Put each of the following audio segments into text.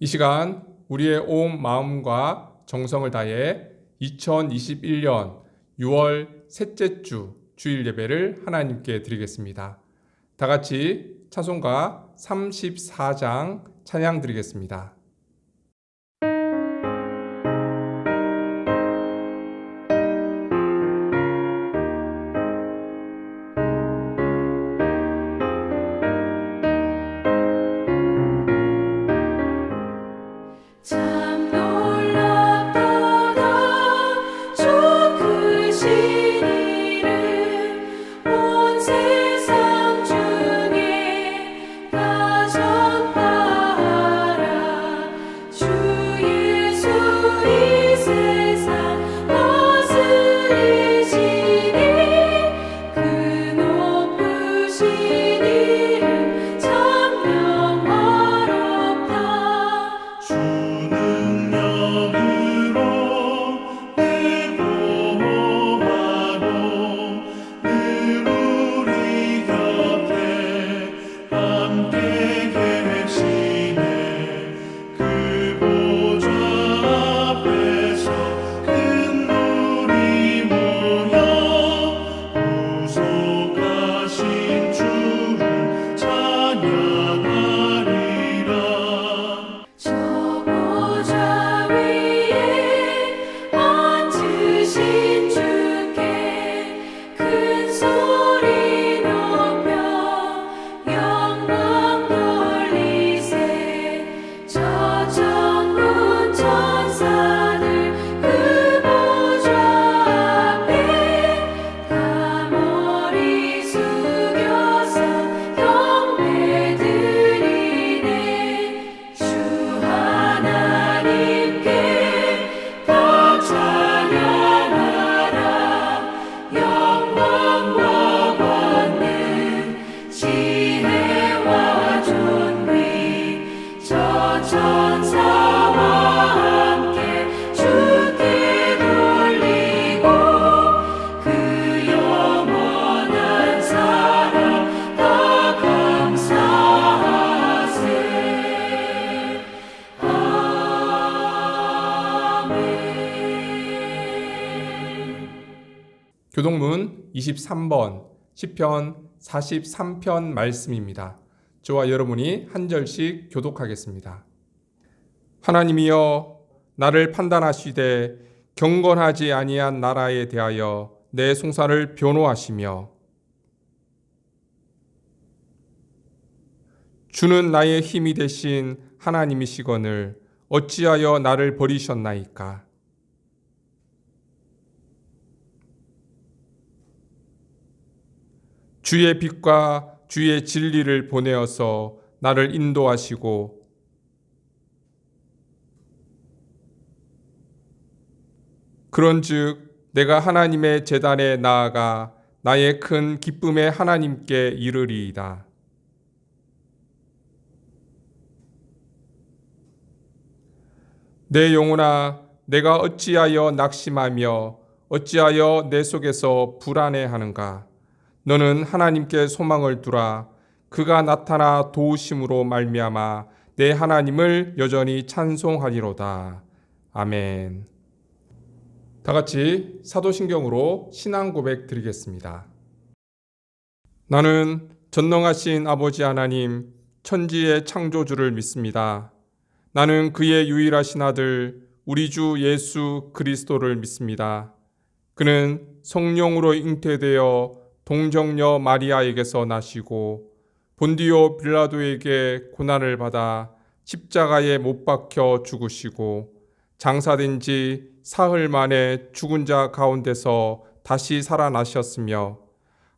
이 시간 우리의 온 마음과 정성을 다해 2021년 6월 셋째 주 주일 예배를 하나님께 드리겠습니다. 다 같이 찬송가 34장 찬양 드리겠습니다. 교동문 23번 시편 43편 말씀입니다. 저와 여러분이 한 절씩 교독하겠습니다. 하나님이여 나를 판단하시되 경건하지 아니한 나라에 대하여 내 송사를 변호하시며 주는 나의 힘이 되신 하나님이시거늘 어찌하여 나를 버리셨나이까. 주의 빛과 주의 진리를 보내어서 나를 인도하시고 그런즉 내가 하나님의 제단에 나아가 나의 큰 기쁨의 하나님께 이르리이다. 내 영혼아 내가 어찌하여 낙심하며 어찌하여 내 속에서 불안해하는가. 너는 하나님께 소망을 두라. 그가 나타나 도우심으로 말미암아 내 하나님을 여전히 찬송하리로다. 아멘. 다 같이 사도신경으로 신앙 고백 드리겠습니다. 나는 전능하신 아버지 하나님 천지의 창조주를 믿습니다. 나는 그의 유일하신 아들 우리 주 예수 그리스도를 믿습니다. 그는 성령으로 잉태되어 동정녀 마리아에게서 나시고 본디오 빌라도에게 고난을 받아 십자가에 못 박혀 죽으시고 장사된 지 사흘 만에 죽은 자 가운데서 다시 살아나셨으며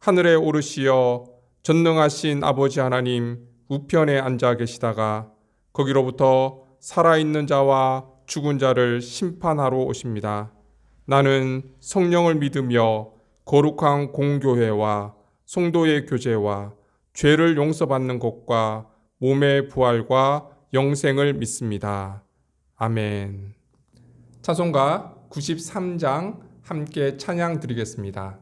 하늘에 오르시어 전능하신 아버지 하나님 우편에 앉아 계시다가 거기로부터 살아있는 자와 죽은 자를 심판하러 오십니다. 나는 성령을 믿으며 거룩한 공교회와 성도의 교제와 죄를 용서받는 것과 몸의 부활과 영생을 믿습니다. 아멘. 찬송가 93장 함께 찬양 드리겠습니다.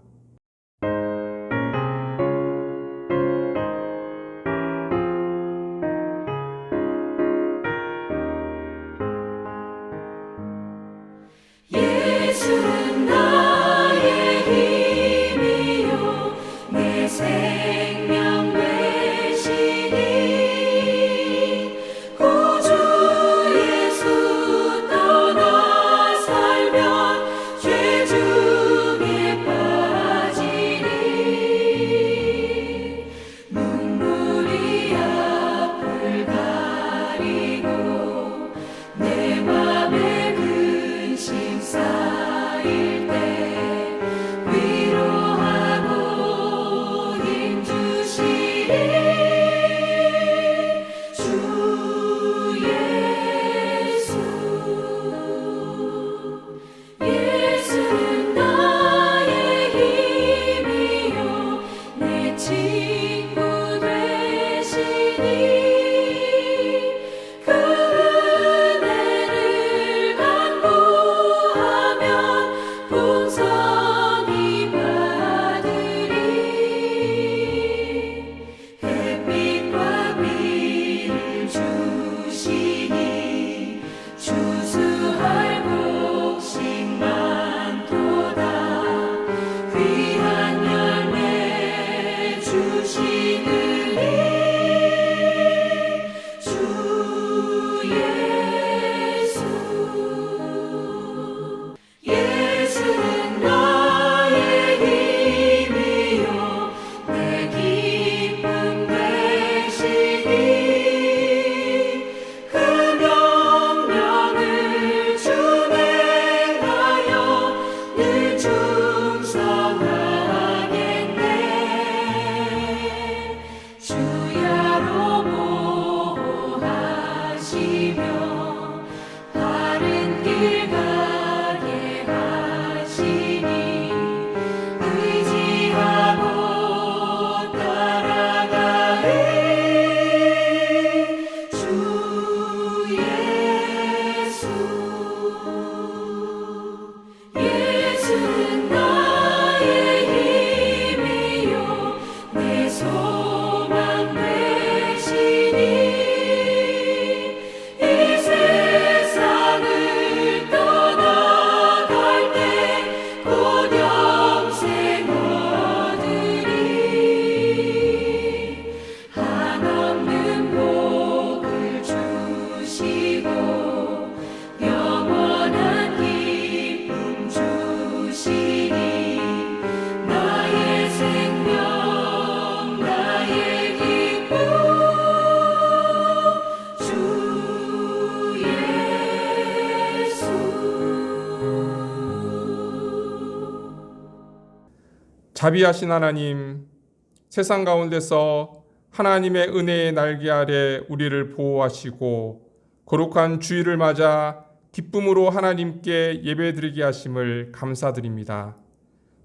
자비하신 하나님, 세상 가운데서 하나님의 은혜의 날개 아래 우리를 보호하시고 거룩한 주일을 맞아 기쁨으로 하나님께 예배드리게 하심을 감사드립니다.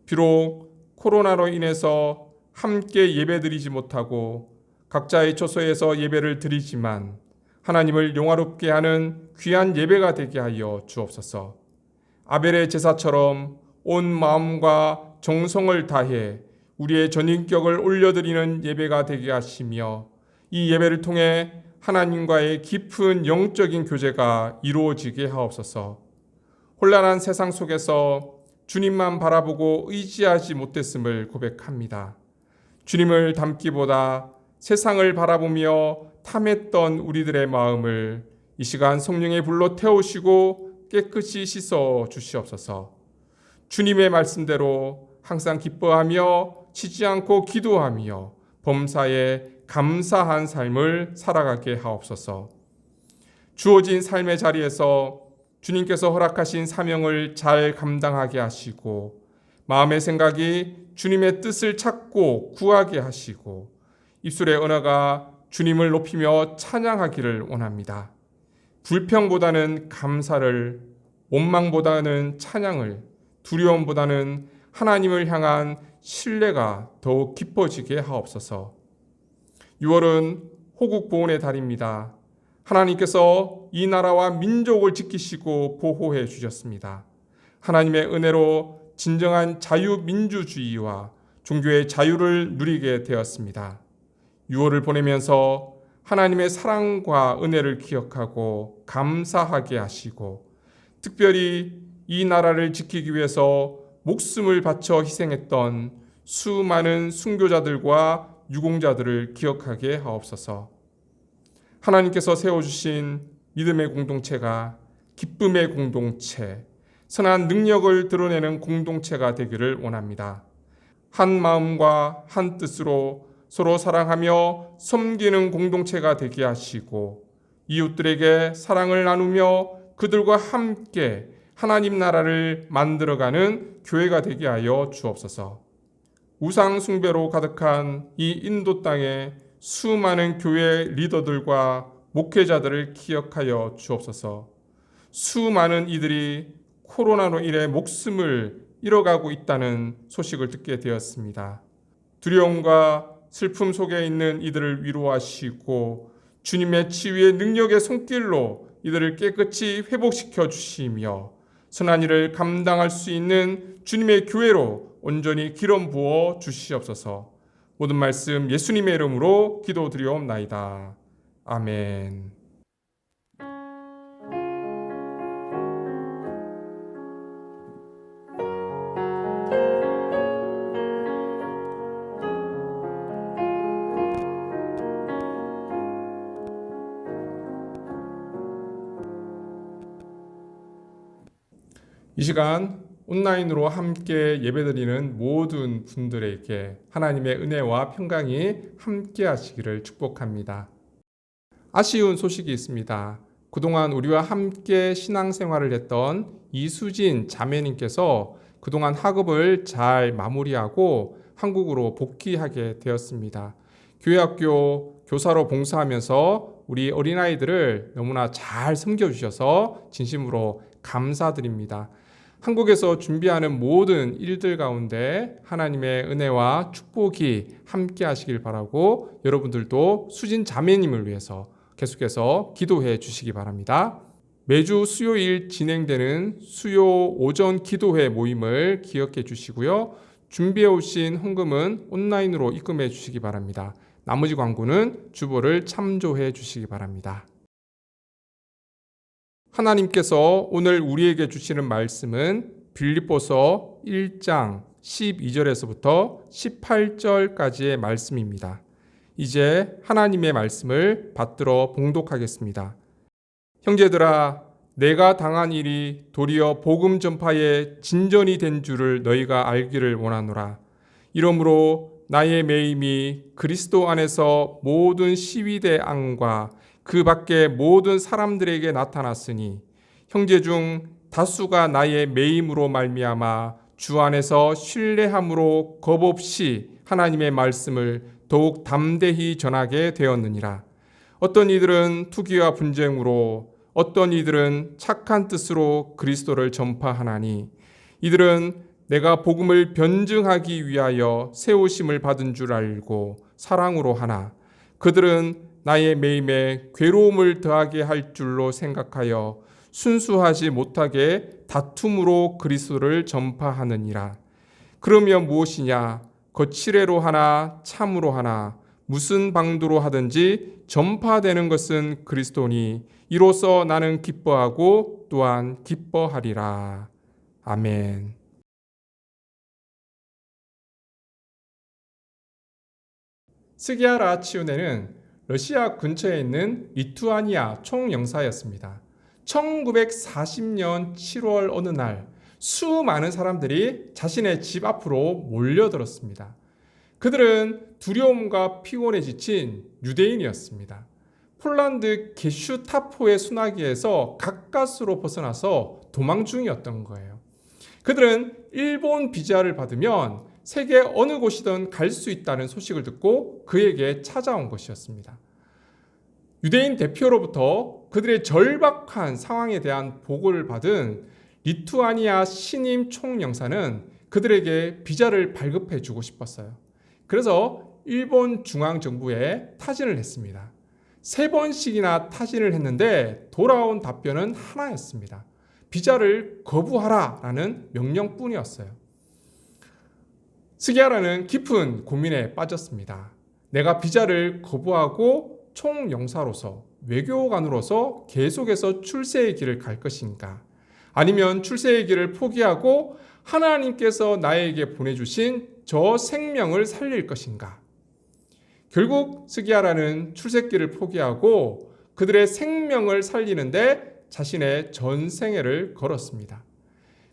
비록 코로나로 인해서 함께 예배드리지 못하고 각자의 처소에서 예배를 드리지만 하나님을 영화롭게 하는 귀한 예배가 되게 하여 주옵소서. 아벨의 제사처럼 온 마음과 정성을 다해 우리의 전인격을 올려드리는 예배가 되게 하시며 이 예배를 통해 하나님과의 깊은 영적인 교제가 이루어지게 하옵소서. 혼란한 세상 속에서 주님만 바라보고 의지하지 못했음을 고백합니다. 주님을 닮기보다 세상을 바라보며 탐했던 우리들의 마음을 이 시간 성령의 불로 태우시고 깨끗이 씻어 주시옵소서. 주님의 말씀대로 항상 기뻐하며 치지 않고 기도하며 범사에 감사한 삶을 살아가게 하옵소서. 주어진 삶의 자리에서 주님께서 허락하신 사명을 잘 감당하게 하시고 마음의 생각이 주님의 뜻을 찾고 구하게 하시고 입술의 언어가 주님을 높이며 찬양하기를 원합니다. 불평보다는 감사를, 원망보다는 찬양을, 두려움보다는 하나님을 향한 신뢰가 더욱 깊어지게 하옵소서. 6월은 호국 보훈의 달입니다. 하나님께서 이 나라와 민족을 지키시고 보호해 주셨습니다. 하나님의 은혜로 진정한 자유민주주의와 종교의 자유를 누리게 되었습니다. 6월을 보내면서 하나님의 사랑과 은혜를 기억하고 감사하게 하시고 특별히 이 나라를 지키기 위해서 목숨을 바쳐 희생했던 수많은 순교자들과 유공자들을 기억하게 하옵소서. 하나님께서 세워주신 믿음의 공동체가 기쁨의 공동체, 선한 능력을 드러내는 공동체가 되기를 원합니다. 한 마음과 한 뜻으로 서로 사랑하며 섬기는 공동체가 되게 하시고 이웃들에게 사랑을 나누며 그들과 함께 하나님 나라를 만들어가는 교회가 되게 하여 주옵소서. 우상 숭배로 가득한 이 인도 땅에 수많은 교회 리더들과 목회자들을 기억하여 주옵소서. 수많은 이들이 코로나로 인해 목숨을 잃어가고 있다는 소식을 듣게 되었습니다. 두려움과 슬픔 속에 있는 이들을 위로하시고 주님의 치유의 능력의 손길로 이들을 깨끗이 회복시켜 주시며 선한 일을 감당할 수 있는 주님의 교회로 온전히 기름 부어 주시옵소서. 모든 말씀 예수님의 이름으로 기도드리옵나이다. 아멘. 이 시간 온라인으로 함께 예배드리는 모든 분들에게 하나님의 은혜와 평강이 함께 하시기를 축복합니다. 아쉬운 소식이 있습니다. 그동안 우리와 함께 신앙생활을 했던 이수진 자매님께서 그동안 학업을 잘 마무리하고 한국으로 복귀하게 되었습니다. 교회학교 교사로 봉사하면서 우리 어린아이들을 너무나 잘 섬겨주셔서 진심으로 감사드립니다. 한국에서 준비하는 모든 일들 가운데 하나님의 은혜와 축복이 함께 하시길 바라고 여러분들도 수진 자매님을 위해서 계속해서 기도해 주시기 바랍니다. 매주 수요일 진행되는 수요 오전 기도회 모임을 기억해 주시고요. 준비해 오신 헌금은 온라인으로 입금해 주시기 바랍니다. 나머지 광고는 주보를 참조해 주시기 바랍니다. 하나님께서 오늘 우리에게 주시는 말씀은 빌립보서 1장 12절에서부터 18절까지의 말씀입니다. 이제 하나님의 말씀을 받들어 봉독하겠습니다. 형제들아, 내가 당한 일이 도리어 복음 전파의 진전이 된 줄을 너희가 알기를 원하노라. 이러므로 나의 매임이 그리스도 안에서 모든 시위대 안과 그 밖에 모든 사람들에게 나타났으니 형제 중 다수가 나의 매임으로 말미암아 주 안에서 신뢰함으로 겁없이 하나님의 말씀을 더욱 담대히 전하게 되었느니라. 어떤 이들은 투기와 분쟁으로, 어떤 이들은 착한 뜻으로 그리스도를 전파하나니 이들은 내가 복음을 변증하기 위하여 세우심을 받은 줄 알고 사랑으로 하나 그들은 나의 매임에 괴로움을 더하게 할 줄로 생각하여 순수하지 못하게 다툼으로 그리스도를 전파하느니라. 그러면 무엇이냐? 거칠애로 하나 참으로 하나 무슨 방도로 하든지 전파되는 것은 그리스도니 이로써 나는 기뻐하고 또한 기뻐하리라. 아멘. 스기아라 치우네는 러시아 근처에 있는 리투아니아 총영사였습니다. 1940년 7월 어느 날 수많은 사람들이 자신의 집 앞으로 몰려들었습니다. 그들은 두려움과 피곤에 지친 유대인이었습니다. 폴란드 게슈타포의 순화기에서 가까스로 벗어나서 도망 중이었던 거예요. 그들은 일본 비자를 받으면 세계 어느 곳이든 갈 수 있다는 소식을 듣고 그에게 찾아온 것이었습니다. 유대인 대표로부터 그들의 절박한 상황에 대한 보고를 받은 리투아니아 신임 총영사는 그들에게 비자를 발급해 주고 싶었어요. 그래서 일본 중앙정부에 타진을 했습니다. 3번씩이나 타진을 했는데 돌아온 답변은 하나였습니다. 비자를 거부하라라는 명령뿐이었어요. 스기아라는 깊은 고민에 빠졌습니다. 내가 비자를 거부하고 총영사로서 외교관으로서 계속해서 출세의 길을 갈 것인가? 아니면 출세의 길을 포기하고 하나님께서 나에게 보내주신 저 생명을 살릴 것인가? 결국 스기아라는 출세길을 포기하고 그들의 생명을 살리는데 자신의 전생애를 걸었습니다.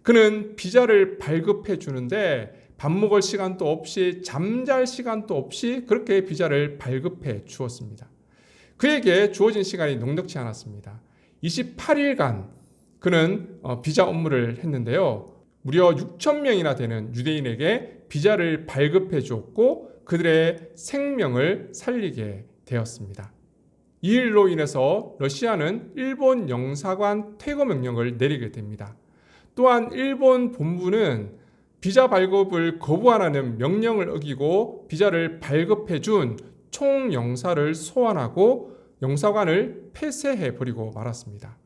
그는 비자를 발급해 주는데 밥 먹을 시간도 없이 잠잘 시간도 없이 그렇게 비자를 발급해 주었습니다. 그에게 주어진 시간이 넉넉지 않았습니다. 28일간 그는 비자 업무를 했는데요. 무려 6,000명이나 되는 유대인에게 비자를 발급해 주었고 그들의 생명을 살리게 되었습니다. 이 일로 인해서 러시아는 일본 영사관 퇴거 명령을 내리게 됩니다. 또한 일본 본부는 비자 발급을 거부하라는 명령을 어기고 비자를 발급해 준 총영사를 소환하고 영사관을 폐쇄해 버리고 말았습니다.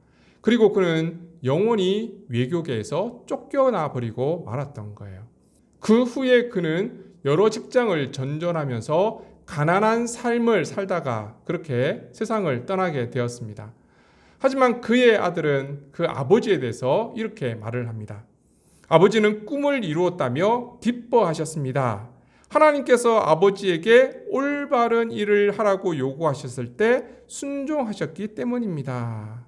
그리고 그는 영원히 외교계에서 쫓겨나 버리고 말았던 거예요. 그 후에 그는 여러 직장을 전전하면서 가난한 삶을 살다가 그렇게 세상을 떠나게 되었습니다. 하지만 그의 아들은 그 아버지에 대해서 이렇게 말을 합니다. 아버지는 꿈을 이루었다며 기뻐하셨습니다. 하나님께서 아버지에게 올바른 일을 하라고 요구하셨을 때 순종하셨기 때문입니다.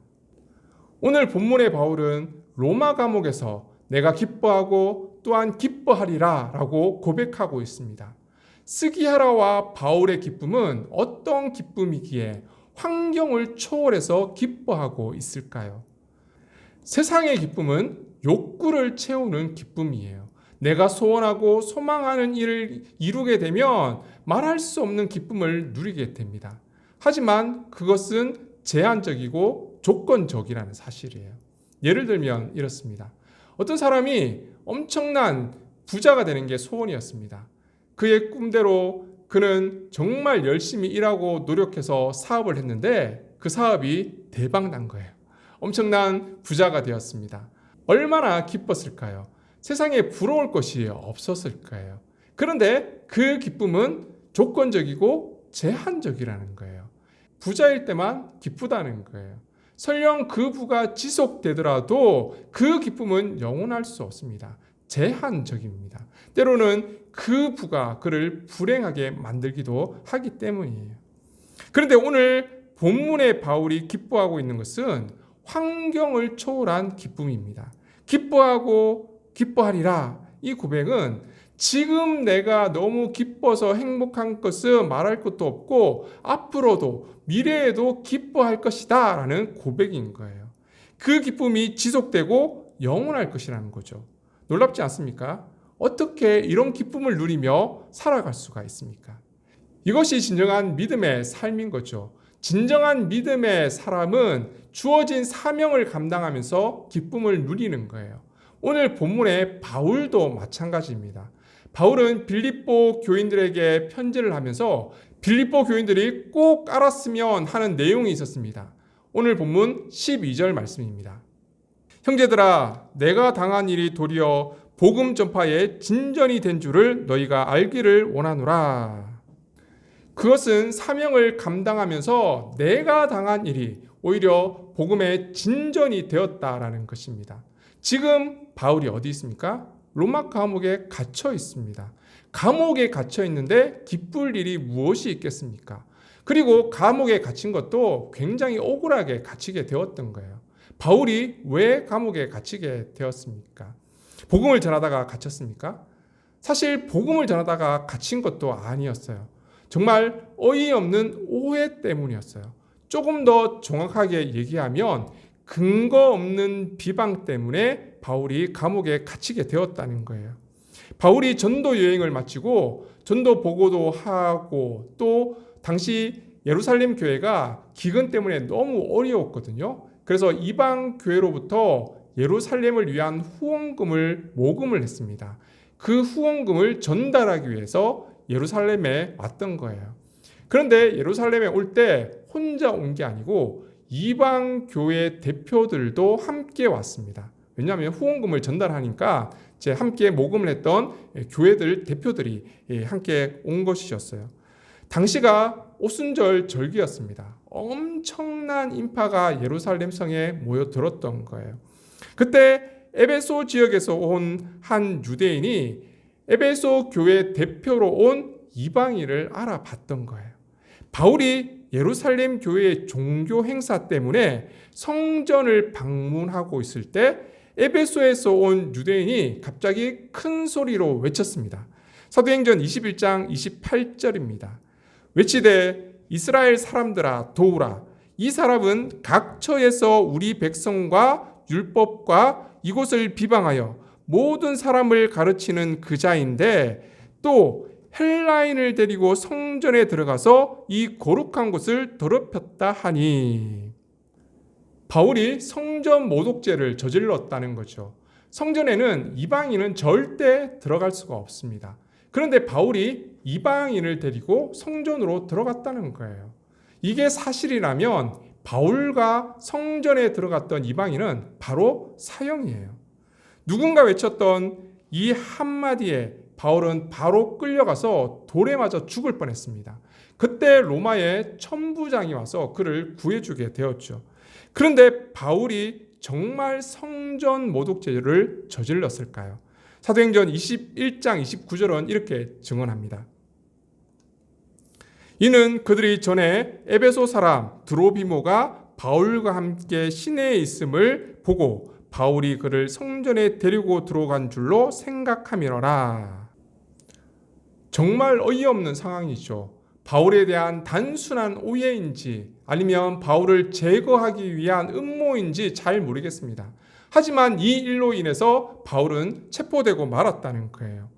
오늘 본문의 바울은 로마 감옥에서 내가 기뻐하고 또한 기뻐하리라 라고 고백하고 있습니다. 스기아라와 바울의 기쁨은 어떤 기쁨이기에 환경을 초월해서 기뻐하고 있을까요? 세상의 기쁨은 욕구를 채우는 기쁨이에요. 내가 소원하고 소망하는 일을 이루게 되면 말할 수 없는 기쁨을 누리게 됩니다. 하지만 그것은 제한적이고 조건적이라는 사실이에요. 예를 들면 이렇습니다. 어떤 사람이 엄청난 부자가 되는 게 소원이었습니다. 그의 꿈대로 그는 정말 열심히 일하고 노력해서 사업을 했는데 그 사업이 대박 난 거예요. 엄청난 부자가 되었습니다. 얼마나 기뻤을까요? 세상에 부러울 것이 없었을 거예요. 그런데 그 기쁨은 조건적이고 제한적이라는 거예요. 부자일 때만 기쁘다는 거예요. 설령 그 부가 지속되더라도 그 기쁨은 영원할 수 없습니다. 제한적입니다. 때로는 그 부가 그를 불행하게 만들기도 하기 때문이에요. 그런데 오늘 본문의 바울이 기뻐하고 있는 것은 환경을 초월한 기쁨입니다. 기뻐하고 기뻐하리라. 이 고백은 지금 내가 너무 기뻐서 행복한 것은 말할 것도 없고 앞으로도 미래에도 기뻐할 것이다 라는 고백인 거예요. 그 기쁨이 지속되고 영원할 것이라는 거죠. 놀랍지 않습니까? 어떻게 이런 기쁨을 누리며 살아갈 수가 있습니까? 이것이 진정한 믿음의 삶인 거죠. 진정한 믿음의 사람은 주어진 사명을 감당하면서 기쁨을 누리는 거예요. 오늘 본문의 바울도 마찬가지입니다. 바울은 빌립보 교인들에게 편지를 하면서 빌립보 교인들이 꼭 알았으면 하는 내용이 있었습니다. 오늘 본문 12절 말씀입니다. 형제들아, 내가 당한 일이 도리어 복음 전파의 진전이 된 줄을 너희가 알기를 원하노라. 그것은 사명을 감당하면서 내가 당한 일이 오히려 복음의 진전이 되었다라는 것입니다. 지금 바울이 어디 있습니까? 로마 감옥에 갇혀 있습니다. 감옥에 갇혀 있는데 기쁠 일이 무엇이 있겠습니까? 그리고 감옥에 갇힌 것도 굉장히 억울하게 갇히게 되었던 거예요. 바울이 왜 감옥에 갇히게 되었습니까? 복음을 전하다가 갇혔습니까? 사실 복음을 전하다가 갇힌 것도 아니었어요. 정말 어이없는 오해 때문이었어요. 조금 더 정확하게 얘기하면 근거 없는 비방 때문에 바울이 감옥에 갇히게 되었다는 거예요. 바울이 전도 여행을 마치고 전도 보고도 하고 또 당시 예루살렘 교회가 기근 때문에 너무 어려웠거든요. 그래서 이방 교회로부터 예루살렘을 위한 후원금을 모금을 했습니다. 그 후원금을 전달하기 위해서 예루살렘에 왔던 거예요. 그런데 예루살렘에 올 때 혼자 온 게 아니고 이방 교회 대표들도 함께 왔습니다. 왜냐하면 후원금을 전달하니까 함께 모금을 했던 교회들 대표들이 함께 온 것이었어요. 당시가 오순절 절기였습니다. 엄청난 인파가 예루살렘 성에 모여들었던 거예요. 그때 에베소 지역에서 온 한 유대인이 에베소 교회 대표로 온 이방인을 알아봤던 거예요. 바울이 예루살렘 교회의 종교 행사 때문에 성전을 방문하고 있을 때 에베소에서 온 유대인이 갑자기 큰 소리로 외쳤습니다. 사도행전 21장 28절입니다. 외치되 이스라엘 사람들아 도우라. 이 사람은 각처에서 우리 백성과 율법과 이곳을 비방하여 모든 사람을 가르치는 그 자인데 또 헬라인을 데리고 성전에 들어가서 이 거룩한 곳을 더럽혔다 하니. 바울이 성전 모독죄를 저질렀다는 거죠. 성전에는 이방인은 절대 들어갈 수가 없습니다. 그런데 바울이 이방인을 데리고 성전으로 들어갔다는 거예요. 이게 사실이라면 바울과 성전에 들어갔던 이방인은 바로 사형이에요. 누군가 외쳤던 이 한마디에 바울은 바로 끌려가서 돌에 맞아 죽을 뻔했습니다. 그때 로마의 천부장이 와서 그를 구해주게 되었죠. 그런데 바울이 정말 성전 모독죄를 저질렀을까요? 사도행전 21장 29절은 이렇게 증언합니다. 이는 그들이 전에 에베소 사람 드로비모가 바울과 함께 시내에 있음을 보고 바울이 그를 성전에 데리고 들어간 줄로 생각함이로라. 정말 어이없는 상황이죠. 바울에 대한 단순한 오해인지 아니면 바울을 제거하기 위한 음모인지 잘 모르겠습니다. 하지만 이 일로 인해서 바울은 체포되고 말았다는 거예요.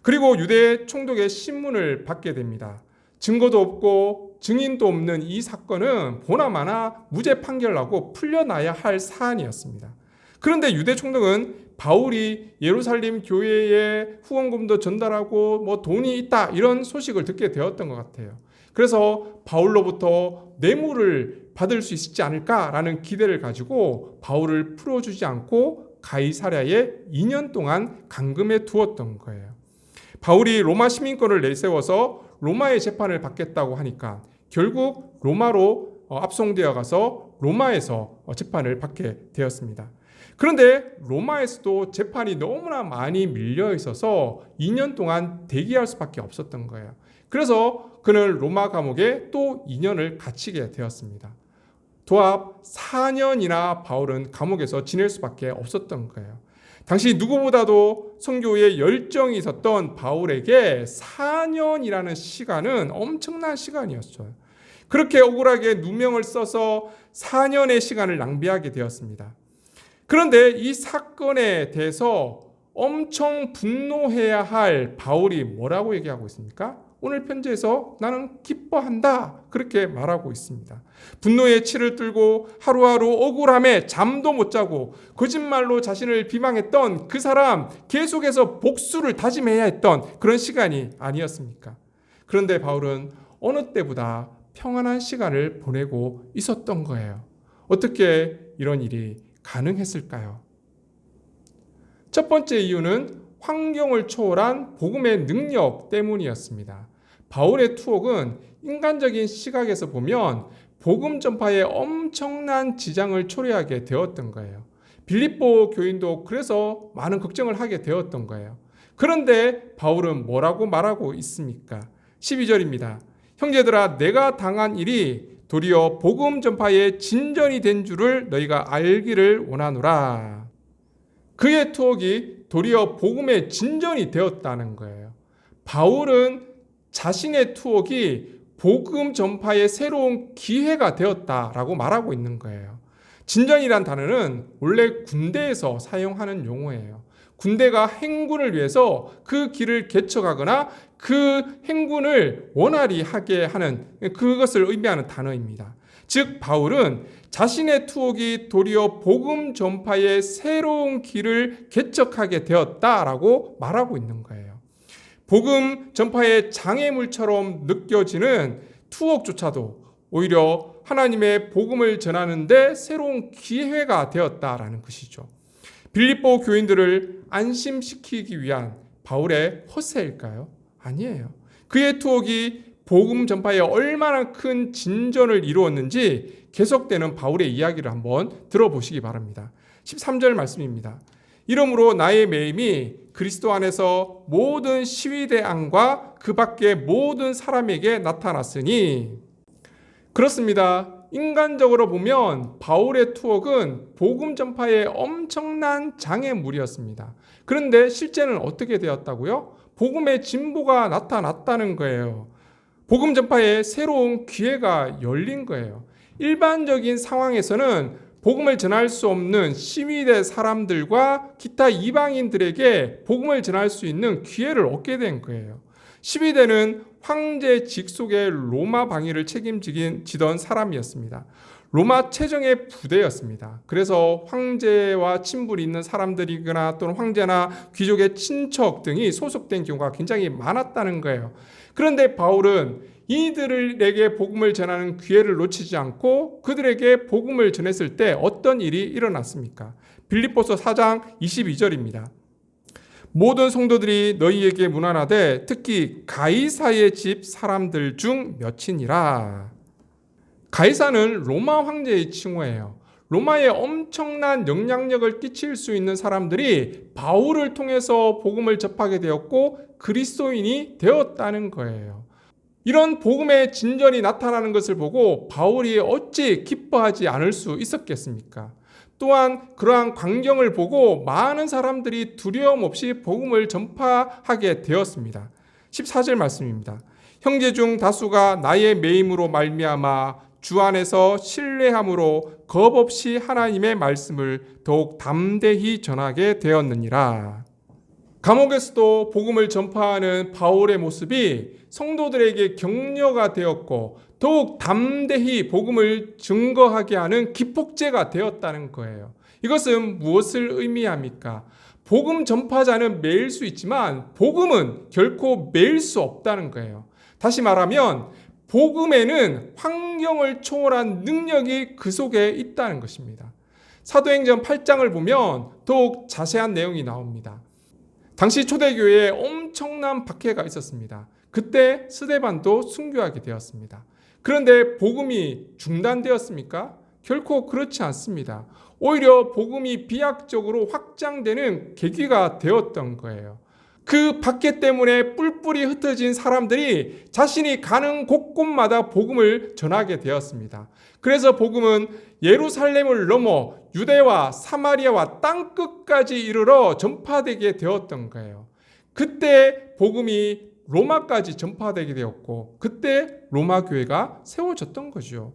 그리고 유대 총독의 신문을 받게 됩니다. 증거도 없고 증인도 없는 이 사건은 보나마나 무죄 판결나고 풀려나야 할 사안이었습니다. 그런데 유대 총독은 바울이 예루살렘 교회에 후원금도 전달하고 돈이 있다 이런 소식을 듣게 되었던 것 같아요. 그래서 바울로부터 뇌물을 받을 수 있지 않을까라는 기대를 가지고 바울을 풀어주지 않고 가이사랴에 2년 동안 감금해 두었던 거예요. 바울이 로마 시민권을 내세워서 로마의 재판을 받겠다고 하니까 결국 로마로 압송되어 가서 로마에서 재판을 받게 되었습니다. 그런데 로마에서도 재판이 너무나 많이 밀려 있어서 2년 동안 대기할 수밖에 없었던 거예요. 그래서 그는 로마 감옥에 또 2년을 갇히게 되었습니다. 도합 4년이나 바울은 감옥에서 지낼 수밖에 없었던 거예요. 당시 누구보다도 선교에 열정이 있었던 바울에게 4년이라는 시간은 엄청난 시간이었어요. 그렇게 억울하게 누명을 써서 4년의 시간을 낭비하게 되었습니다. 그런데 이 사건에 대해서 엄청 분노해야 할 바울이 뭐라고 얘기하고 있습니까? 오늘 편지에서 나는 기뻐한다 그렇게 말하고 있습니다. 분노에 치를 들고 하루하루 억울함에 잠도 못 자고 거짓말로 자신을 비방했던 그 사람 계속해서 복수를 다짐해야 했던 그런 시간이 아니었습니까? 그런데 바울은 어느 때보다 평안한 시간을 보내고 있었던 거예요. 어떻게 이런 일이 가능했을까요? 첫 번째 이유는 환경을 초월한 복음의 능력 때문이었습니다. 바울의 투옥은 인간적인 시각에서 보면 복음 전파에 엄청난 지장을 초래하게 되었던 거예요. 빌립보 교인도 그래서 많은 걱정을 하게 되었던 거예요. 그런데 바울은 뭐라고 말하고 있습니까? 12절입니다. 형제들아, 내가 당한 일이 도리어 복음 전파의 진전이 된 줄을 너희가 알기를 원하노라. 그의 투옥이 도리어 복음의 진전이 되었다는 거예요. 바울은 자신의 투옥이 복음 전파의 새로운 기회가 되었다라고 말하고 있는 거예요. 진전이란 단어는 원래 군대에서 사용하는 용어예요. 군대가 행군을 위해서 그 길을 개척하거나 그 행군을 원활히 하게 하는 그것을 의미하는 단어입니다. 즉 바울은 자신의 투옥이 도리어 복음 전파의 새로운 길을 개척하게 되었다라고 말하고 있는 거예요. 복음 전파의 장애물처럼 느껴지는 투옥조차도 오히려 하나님의 복음을 전하는데 새로운 기회가 되었다라는 것이죠. 빌립보 교인들을 안심시키기 위한 바울의 허세일까요? 아니에요. 그의 투옥이 복음 전파에 얼마나 큰 진전을 이루었는지 계속되는 바울의 이야기를 한번 들어보시기 바랍니다. 13절 말씀입니다. 이러므로 나의 매임이 그리스도 안에서 모든 시위대 안과 그 밖의 모든 사람에게 나타났으니. 그렇습니다. 인간적으로 보면 바울의 투옥은 복음 전파에 엄청난 장애물이었습니다. 그런데 실제는 어떻게 되었다고요? 복음의 진보가 나타났다는 거예요. 복음 전파에 새로운 기회가 열린 거예요. 일반적인 상황에서는 복음을 전할 수 없는 시위대 사람들과 기타 이방인들에게 복음을 전할 수 있는 기회를 얻게 된 거예요. 시위대는 황제 직속의 로마 방위를 책임지던 사람이었습니다. 로마 최정예 부대였습니다. 그래서 황제와 친분이 있는 사람들이거나 또는 황제나 귀족의 친척 등이 소속된 경우가 굉장히 많았다는 거예요. 그런데 바울은 이들에게 복음을 전하는 기회를 놓치지 않고 그들에게 복음을 전했을 때 어떤 일이 일어났습니까? 빌립보서 4장 22절입니다. 모든 성도들이 너희에게 문안하되 특히 가이사의 집 사람들 중 몇이니라. 가이사는 로마 황제의 칭호예요. 로마에 엄청난 영향력을 끼칠 수 있는 사람들이 바울을 통해서 복음을 접하게 되었고 그리스도인이 되었다는 거예요. 이런 복음의 진전이 나타나는 것을 보고 바울이 어찌 기뻐하지 않을 수 있었겠습니까? 또한 그러한 광경을 보고 많은 사람들이 두려움 없이 복음을 전파하게 되었습니다. 14절 말씀입니다. 형제 중 다수가 나의 매임으로 말미암아 주 안에서 신뢰함으로 겁 없이 하나님의 말씀을 더욱 담대히 전하게 되었느니라. 감옥에서도 복음을 전파하는 바울의 모습이 성도들에게 격려가 되었고 더욱 담대히 복음을 증거하게 하는 기폭제가 되었다는 거예요. 이것은 무엇을 의미합니까? 복음 전파자는 매일 수 있지만 복음은 결코 매일 수 없다는 거예요. 다시 말하면 복음에는 환경을 초월한 능력이 그 속에 있다는 것입니다. 사도행전 8장을 보면 더욱 자세한 내용이 나옵니다. 당시 초대교회에 엄청난 박해가 있었습니다. 그때 스데반도 순교하게 되었습니다. 그런데 복음이 중단되었습니까? 결코 그렇지 않습니다. 오히려 복음이 비약적으로 확장되는 계기가 되었던 거예요. 그 박해 때문에 뿔뿔이 흩어진 사람들이 자신이 가는 곳곳마다 복음을 전하게 되었습니다. 그래서 복음은 예루살렘을 넘어 유대와 사마리아와 땅끝까지 이르러 전파되게 되었던 거예요. 그때 복음이 로마까지 전파되게 되었고 그때 로마 교회가 세워졌던 거죠.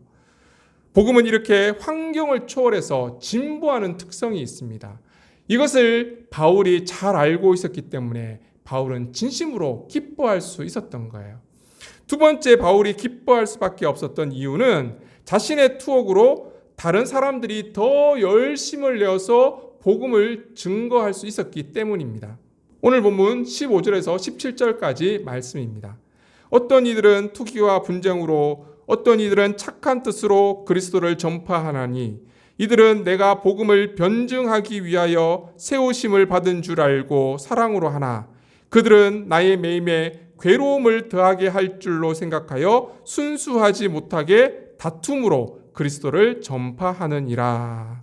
복음은 이렇게 환경을 초월해서 진보하는 특성이 있습니다. 이것을 바울이 잘 알고 있었기 때문에 바울은 진심으로 기뻐할 수 있었던 거예요. 두 번째, 바울이 기뻐할 수밖에 없었던 이유는 자신의 투옥으로 다른 사람들이 더 열심을 내어서 복음을 증거할 수 있었기 때문입니다. 오늘 본문 15절에서 17절까지 말씀입니다. 어떤 이들은 투기와 분쟁으로, 어떤 이들은 착한 뜻으로 그리스도를 전파하나니 이들은 내가 복음을 변증하기 위하여 세우심을 받은 줄 알고 사랑으로 하나 그들은 나의 매임에 괴로움을 더하게 할 줄로 생각하여 순수하지 못하게 다툼으로 그리스도를 전파하느니라.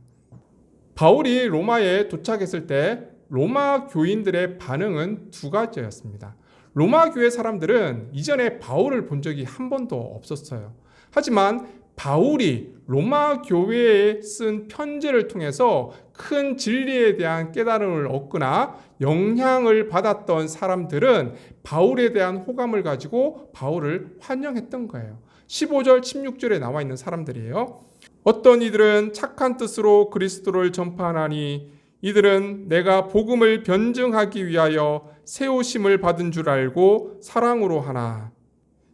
바울이 로마에 도착했을 때 로마 교인들의 반응은 두 가지였습니다. 로마 교회 사람들은 이전에 바울을 본 적이 한 번도 없었어요. 하지만 바울이 로마 교회에 쓴 편지를 통해서 큰 진리에 대한 깨달음을 얻거나 영향을 받았던 사람들은 바울에 대한 호감을 가지고 바울을 환영했던 거예요. 15절, 16절에 나와 있는 사람들이에요. 어떤 이들은 착한 뜻으로 그리스도를 전파하나니 이들은 내가 복음을 변증하기 위하여 세우심을 받은 줄 알고 사랑으로 하나.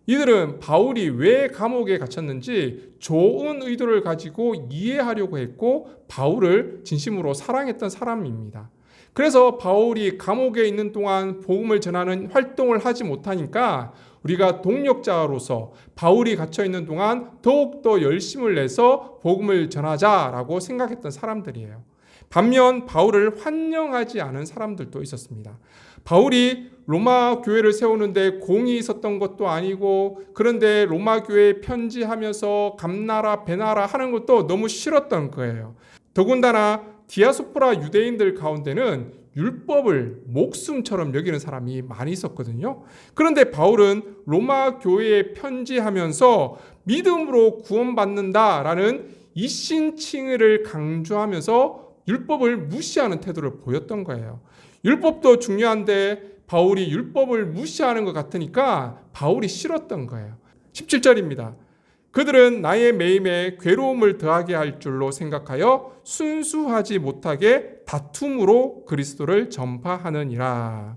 이들은 바울이 왜 감옥에 갇혔는지 좋은 의도를 가지고 이해하려고 했고 바울을 진심으로 사랑했던 사람입니다. 그래서 바울이 감옥에 있는 동안 복음을 전하는 활동을 하지 못하니까 우리가 동력자로서 바울이 갇혀 있는 동안 더욱더 열심을 내서 복음을 전하자라고 생각했던 사람들이에요. 반면 바울을 환영하지 않은 사람들도 있었습니다. 바울이 로마 교회를 세우는데 공이 있었던 것도 아니고 그런데 로마 교회에 편지하면서 감나라 배나라 하는 것도 너무 싫었던 거예요. 더군다나 디아스포라 유대인들 가운데는 율법을 목숨처럼 여기는 사람이 많이 있었거든요. 그런데 바울은 로마 교회에 편지하면서 믿음으로 구원받는다라는 이신칭의를 강조하면서 율법을 무시하는 태도를 보였던 거예요. 율법도 중요한데 바울이 율법을 무시하는 것 같으니까 바울이 싫었던 거예요. 17절입니다. 그들은 나의 매임에 괴로움을 더하게 할 줄로 생각하여 순수하지 못하게 다툼으로 그리스도를 전파하느니라.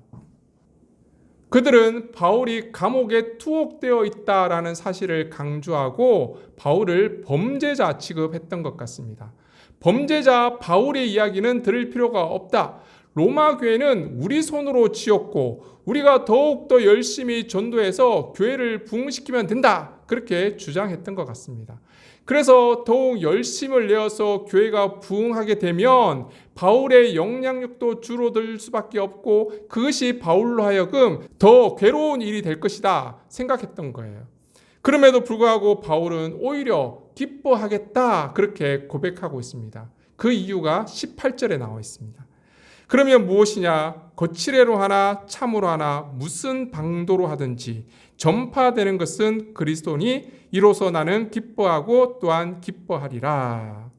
그들은 바울이 감옥에 투옥되어 있다라는 사실을 강조하고 바울을 범죄자 취급했던 것 같습니다. 범죄자 바울의 이야기는 들을 필요가 없다. 로마 교회는 우리 손으로 지었고 우리가 더욱더 열심히 전도해서 교회를 부흥시키면 된다. 그렇게 주장했던 것 같습니다. 그래서 더욱 열심을 내어서 교회가 부흥하게 되면 바울의 영향력도 줄어들 수밖에 없고 그것이 바울로 하여금 더 괴로운 일이 될 것이다 생각했던 거예요. 그럼에도 불구하고 바울은 오히려 기뻐하겠다 그렇게 고백하고 있습니다. 그 이유가 18절에 나와 있습니다. 그러면 무엇이냐? 거칠애로 하나 참으로 하나 무슨 방도로 하든지 전파되는 것은 그리스도니 이로써 나는 기뻐하고 또한 기뻐하리라.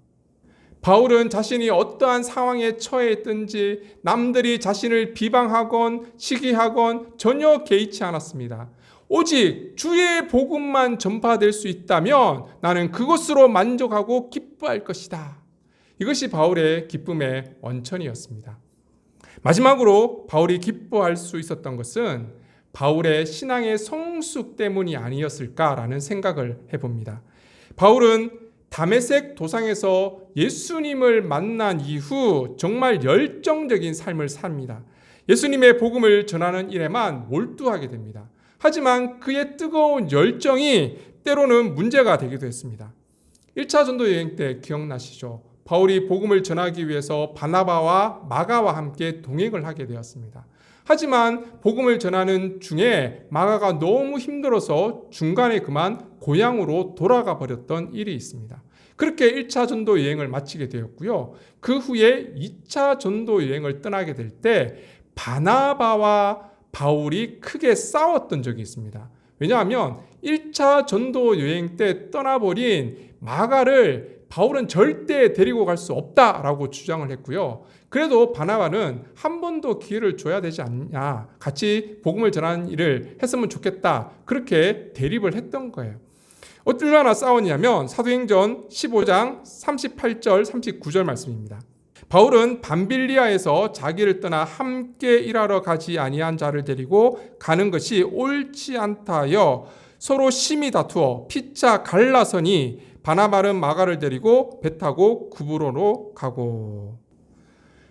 바울은 자신이 어떠한 상황에 처해 있든지 남들이 자신을 비방하건 시기하건 전혀 개의치 않았습니다. 오직 주의 복음만 전파될 수 있다면 나는 그것으로 만족하고 기뻐할 것이다. 이것이 바울의 기쁨의 원천이었습니다. 마지막으로 바울이 기뻐할 수 있었던 것은 바울의 신앙의 성숙 때문이 아니었을까라는 생각을 해봅니다. 바울은 다메섹 도상에서 예수님을 만난 이후 정말 열정적인 삶을 삽니다. 예수님의 복음을 전하는 일에만 몰두하게 됩니다. 하지만 그의 뜨거운 열정이 때로는 문제가 되기도 했습니다. 1차 전도 여행 때 기억나시죠? 바울이 복음을 전하기 위해서 바나바와 마가와 함께 동행을 하게 되었습니다. 하지만 복음을 전하는 중에 마가가 너무 힘들어서 중간에 그만 고향으로 돌아가 버렸던 일이 있습니다. 그렇게 1차 전도 여행을 마치게 되었고요. 그 후에 2차 전도 여행을 떠나게 될 때 바나바와 바울이 크게 싸웠던 적이 있습니다. 왜냐하면 1차 전도 여행 때 떠나버린 마가를 바울은 절대 데리고 갈 수 없다라고 주장을 했고요. 그래도 바나바는 한 번 더 기회를 줘야 되지 않냐. 같이 복음을 전하는 일을 했으면 좋겠다. 그렇게 대립을 했던 거예요. 얼마나 싸웠냐면 사도행전 15장 38절 39절 말씀입니다. 바울은 밤빌리아에서 자기를 떠나 함께 일하러 가지 아니한 자를 데리고 가는 것이 옳지 않다 하여 서로 심히 다투어 피차 갈라서니 바나바는 마가를 데리고 배 타고 구브로로 가고.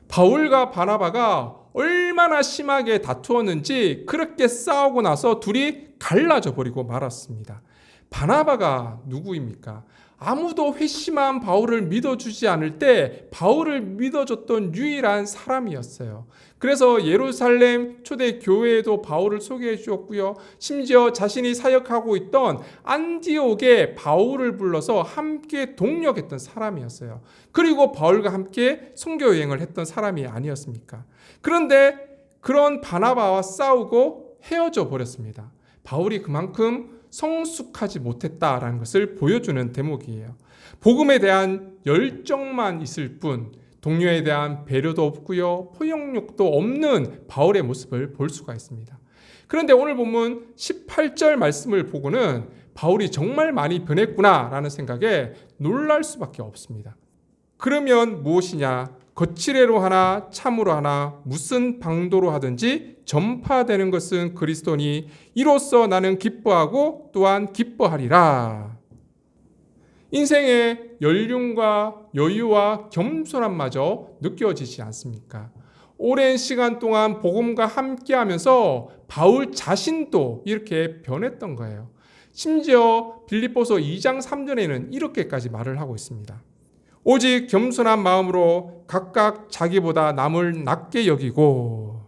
바울과 바나바가 얼마나 심하게 다투었는지 그렇게 싸우고 나서 둘이 갈라져 버리고 말았습니다. 바나바가 누구입니까? 아무도 회심한 바울을 믿어주지 않을 때 바울을 믿어줬던 유일한 사람이었어요. 그래서 예루살렘 초대 교회에도 바울을 소개해 주었고요. 심지어 자신이 사역하고 있던 안디옥에 바울을 불러서 함께 동력했던 사람이었어요. 그리고 바울과 함께 선교 여행을 했던 사람이 아니었습니까? 그런데 그런 바나바와 싸우고 헤어져 버렸습니다. 바울이 그만큼 성숙하지 못했다라는 것을 보여주는 대목이에요. 복음에 대한 열정만 있을 뿐 동료에 대한 배려도 없고요. 포용력도 없는 바울의 모습을 볼 수가 있습니다. 그런데 오늘 본문 18절 말씀을 보고는 바울이 정말 많이 변했구나라는 생각에 놀랄 수밖에 없습니다. 그러면 무엇이냐? 거칠애로 하나 참으로 하나 무슨 방도로 하든지 전파되는 것은 그리스도니 이로써 나는 기뻐하고 또한 기뻐하리라. 인생의 연륜과 여유와 겸손함마저 느껴지지 않습니까? 오랜 시간 동안 복음과 함께하면서 바울 자신도 이렇게 변했던 거예요. 심지어 빌립보서 2장 3절에는 이렇게까지 말을 하고 있습니다. 오직 겸손한 마음으로 각각 자기보다 남을 낮게 여기고.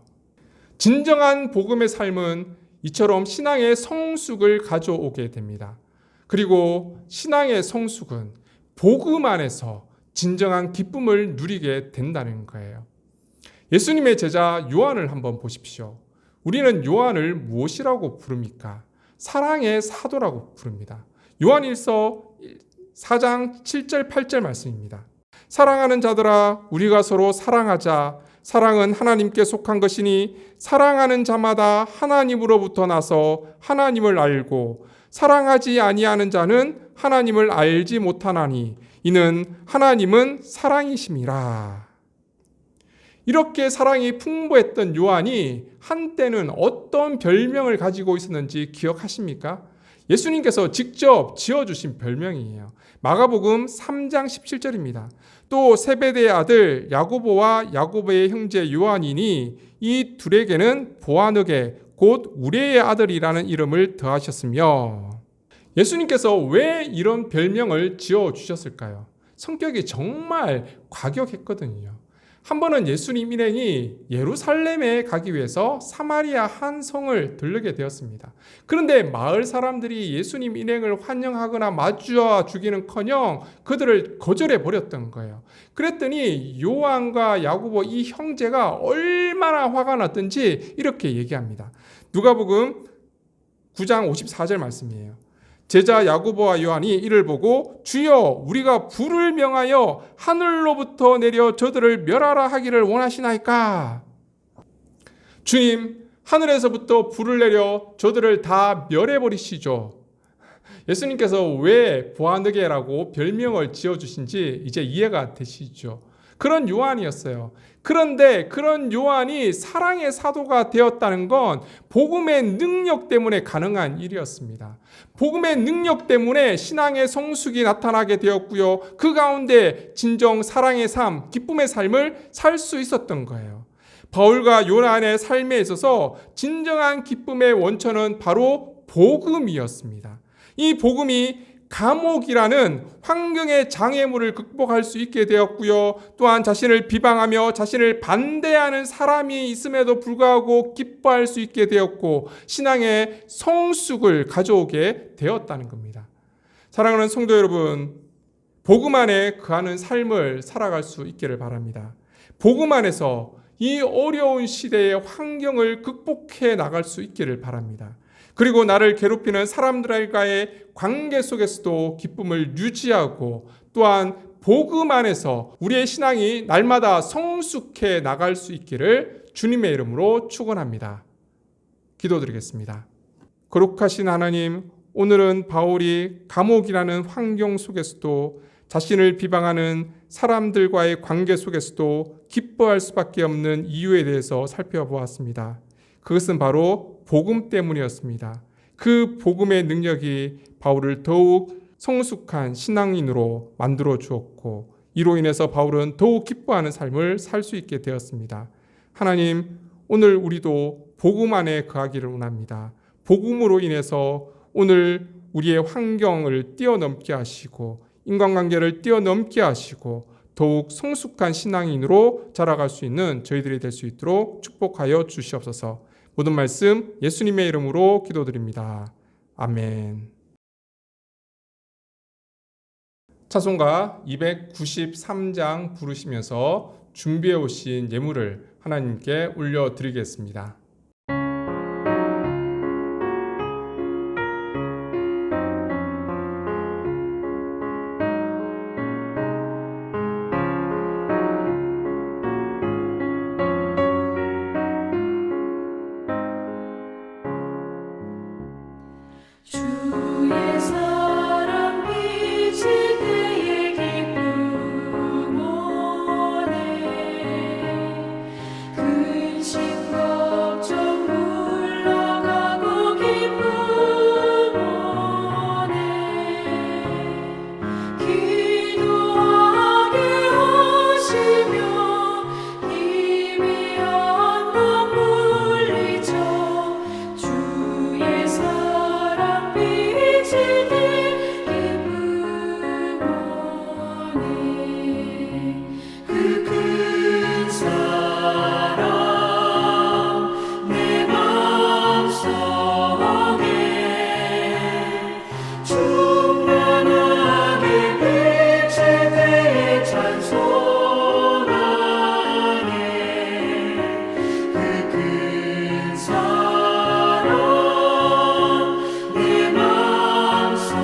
진정한 복음의 삶은 이처럼 신앙의 성숙을 가져오게 됩니다. 그리고 신앙의 성숙은 복음 안에서 진정한 기쁨을 누리게 된다는 거예요. 예수님의 제자 요한을 한번 보십시오. 우리는 요한을 무엇이라고 부릅니까? 사랑의 사도라고 부릅니다. 요한일서 4장 7절 8절 말씀입니다. 사랑하는 자들아 우리가 서로 사랑하자. 사랑은 하나님께 속한 것이니 사랑하는 자마다 하나님으로부터 나서 하나님을 알고 사랑하지 아니하는 자는 하나님을 알지 못하나니 이는 하나님은 사랑이심이라. 이렇게 사랑이 풍부했던 요한이 한때는 어떤 별명을 가지고 있었는지 기억하십니까? 예수님께서 직접 지어주신 별명이에요. 마가복음 3장 17절입니다. 또 세베대의 아들 야고보와 야고보의 형제 요한이니 이 둘에게는 보아너게 곧 우레의 아들이라는 이름을 더하셨으며. 예수님께서 왜 이런 별명을 지어주셨을까요? 성격이 정말 과격했거든요. 한 번은 예수님 일행이 예루살렘에 가기 위해서 사마리아 한 성을 들르게 되었습니다. 그런데 마을 사람들이 예수님 일행을 환영하거나 맞주어 주기는커녕 그들을 거절해 버렸던 거예요. 그랬더니 요한과 야고보 이 형제가 얼마나 화가 났던지 이렇게 얘기합니다. 누가복음 9장 54절 말씀이에요. 제자 야고보와 요한이 이를 보고 주여 우리가 불을 명하여 하늘로부터 내려 저들을 멸하라 하기를 원하시나이까? 주님, 하늘에서부터 불을 내려 저들을 다 멸해버리시죠. 예수님께서 왜 보아느게라고 별명을 지어주신지 이제 이해가 되시죠. 그런 요한이었어요. 그런데 그런 요한이 사랑의 사도가 되었다는 건 복음의 능력 때문에 가능한 일이었습니다. 복음의 능력 때문에 신앙의 성숙이 나타나게 되었고요. 그 가운데 진정 사랑의 삶, 기쁨의 삶을 살 수 있었던 거예요. 바울과 요한의 삶에 있어서 진정한 기쁨의 원천은 바로 복음이었습니다. 이 복음이 감옥이라는 환경의 장애물을 극복할 수 있게 되었고요. 또한 자신을 비방하며 자신을 반대하는 사람이 있음에도 불구하고 기뻐할 수 있게 되었고 신앙의 성숙을 가져오게 되었다는 겁니다. 사랑하는 성도 여러분, 복음 안에 거하는 삶을 살아갈 수 있기를 바랍니다. 복음 안에서 이 어려운 시대의 환경을 극복해 나갈 수 있기를 바랍니다. 그리고 나를 괴롭히는 사람들과의 관계 속에서도 기쁨을 유지하고 또한 복음 안에서 우리의 신앙이 날마다 성숙해 나갈 수 있기를 주님의 이름으로 축원합니다. 기도드리겠습니다. 거룩하신 하나님, 오늘은 바울이 감옥이라는 환경 속에서도 자신을 비방하는 사람들과의 관계 속에서도 기뻐할 수밖에 없는 이유에 대해서 살펴보았습니다. 그것은 바로 복음 때문이었습니다. 그 복음의 능력이 바울을 더욱 성숙한 신앙인으로 만들어 주었고, 이로 인해서 바울은 더욱 기뻐하는 삶을 살 수 있게 되었습니다. 하나님, 오늘 우리도 복음 안에 거하기를 원합니다. 복음으로 인해서 오늘 우리의 환경을 뛰어넘게 하시고 인간관계를 뛰어넘게 하시고 더욱 성숙한 신앙인으로 자라갈 수 있는 저희들이 될 수 있도록 축복하여 주시옵소서. 모든 말씀 예수님의 이름으로 기도드립니다. 아멘. 찬송가 293장 부르시면서 준비해 오신 예물을 하나님께 올려드리겠습니다. 주의 사랑 비칠 때의 기쁨 오네 근심 걱정 물러가고 기쁨 오네 기도하게 하시며 힘이 언덕 물리쳐 주의 사랑 비칠 때 기쁨 오네 그 큰 사랑 내 맘속에 충만하게 비칠 때에 찬송하네 그 큰 사랑 내 맘속에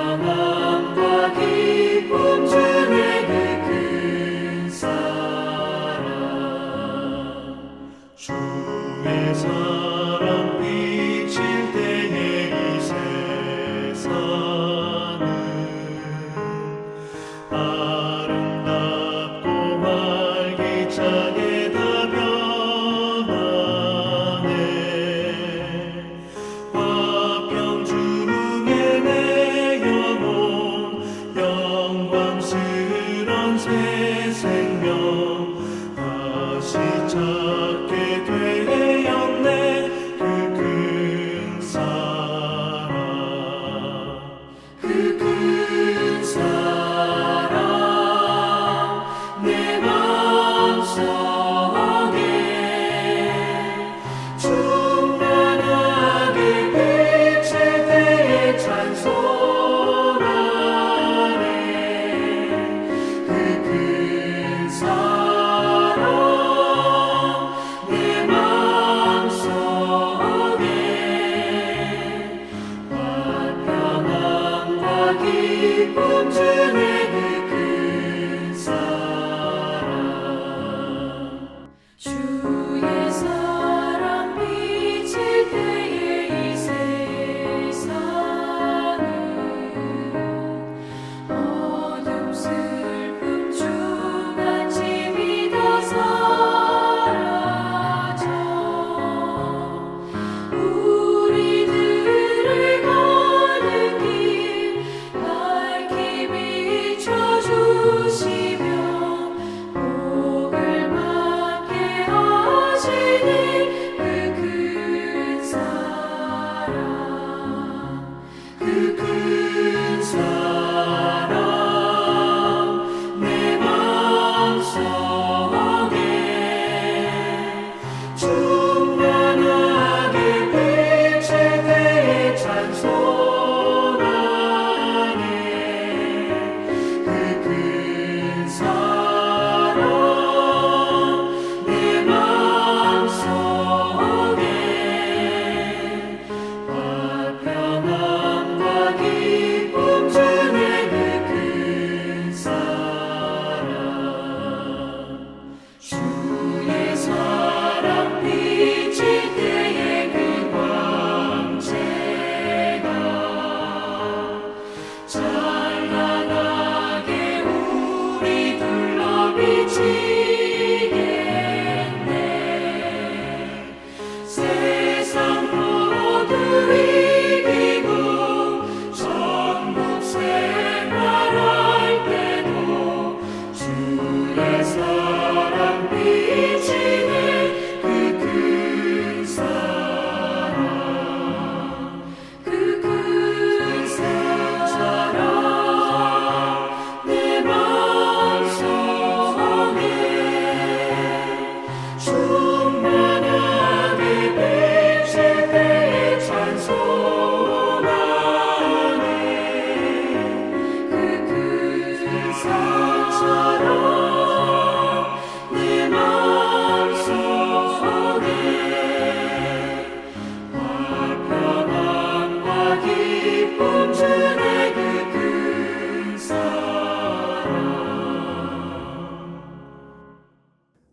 화평함과 기쁨 주네 그 큰 사랑 주의 사랑 비칠 때에 이 세상은 아름답고 활기차게 다 변하네 화평 중에 내 영혼 영광스런 새 생명 다시 찾게 되었네 그 큰 사랑 그 큰 사랑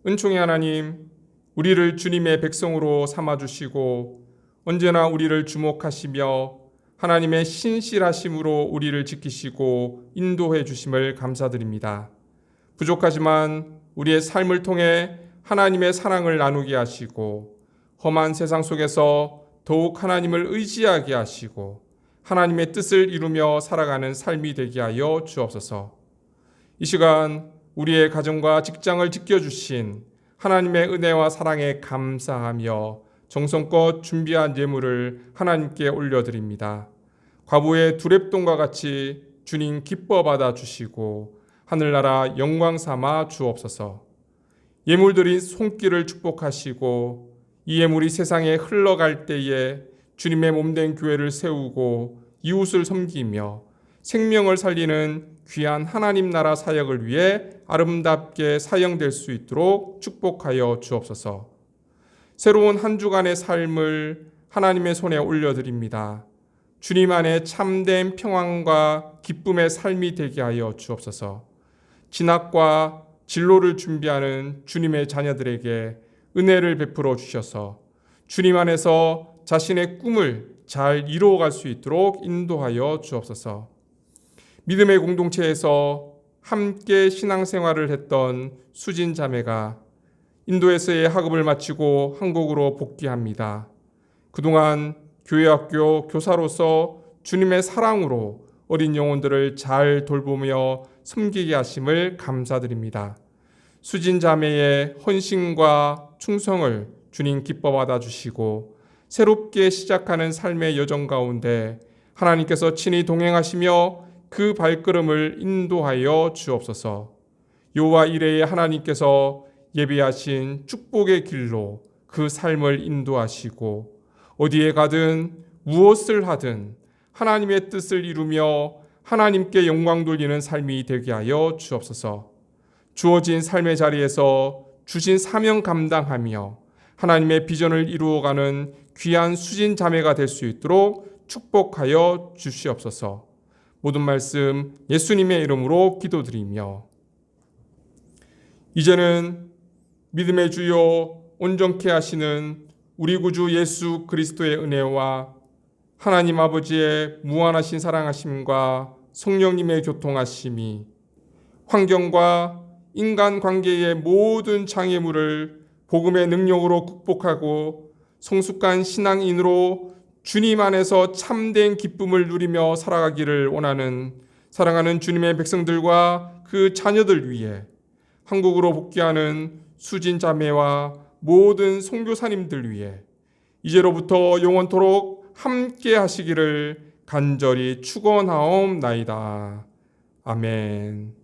은총의 하나님, 우리를 주님의 백성으로 삼아주시고 언제나 우리를 주목하시며 하나님의 신실하심으로 우리를 지키시고 인도해 주심을 감사드립니다. 부족하지만 우리의 삶을 통해 하나님의 사랑을 나누게 하시고 험한 세상 속에서 더욱 하나님을 의지하게 하시고 하나님의 뜻을 이루며 살아가는 삶이 되게 하여 주옵소서. 이 시간 우리의 가정과 직장을 지켜주신 하나님의 은혜와 사랑에 감사하며 정성껏 준비한 예물을 하나님께 올려드립니다. 과부의 두렙돈과 같이 주님 기뻐 받아 주시고 하늘나라 영광 삼아 주옵소서. 예물드린 손길을 축복하시고 이 예물이 세상에 흘러갈 때에 주님의 몸된 교회를 세우고 이웃을 섬기며 생명을 살리는 귀한 하나님 나라 사역을 위해 아름답게 사용될 수 있도록 축복하여 주옵소서. 새로운 한 주간의 삶을 하나님의 손에 올려드립니다. 주님 안에 참된 평안과 기쁨의 삶이 되게 하여 주옵소서. 진학과 진로를 준비하는 주님의 자녀들에게 은혜를 베풀어 주셔서 주님 안에서 자신의 꿈을 잘 이루어갈 수 있도록 인도하여 주옵소서. 믿음의 공동체에서 함께 신앙생활을 했던 수진 자매가 인도에서의 학업을 마치고 한국으로 복귀합니다. 그동안 교회학교 교사로서 주님의 사랑으로 어린 영혼들을 잘 돌보며 섬기게 하심을 감사드립니다. 수진 자매의 헌신과 충성을 주님 기뻐 받아주시고 새롭게 시작하는 삶의 여정 가운데 하나님께서 친히 동행하시며 그 발걸음을 인도하여 주옵소서. 여호와 이레의 하나님께서 예비하신 축복의 길로 그 삶을 인도하시고 어디에 가든 무엇을 하든 하나님의 뜻을 이루며 하나님께 영광 돌리는 삶이 되게 하여 주옵소서. 주어진 삶의 자리에서 주신 사명 감당하며 하나님의 비전을 이루어가는 귀한 수진 자매가 될 수 있도록 축복하여 주시옵소서. 모든 말씀 예수님의 이름으로 기도드리며 이제는 믿음의 주요 온전케 하시는 우리 구주 예수 그리스도의 은혜와 하나님 아버지의 무한하신 사랑하심과 성령님의 교통하심이 환경과 인간관계의 모든 장애물을 복음의 능력으로 극복하고 성숙한 신앙인으로 주님 안에서 참된 기쁨을 누리며 살아가기를 원하는 사랑하는 주님의 백성들과 그 자녀들 위해 한국으로 복귀하는 수진 자매와 모든 선교사님들 위해 이제로부터 영원토록 함께 하시기를 간절히 축원하옵나이다. 아멘.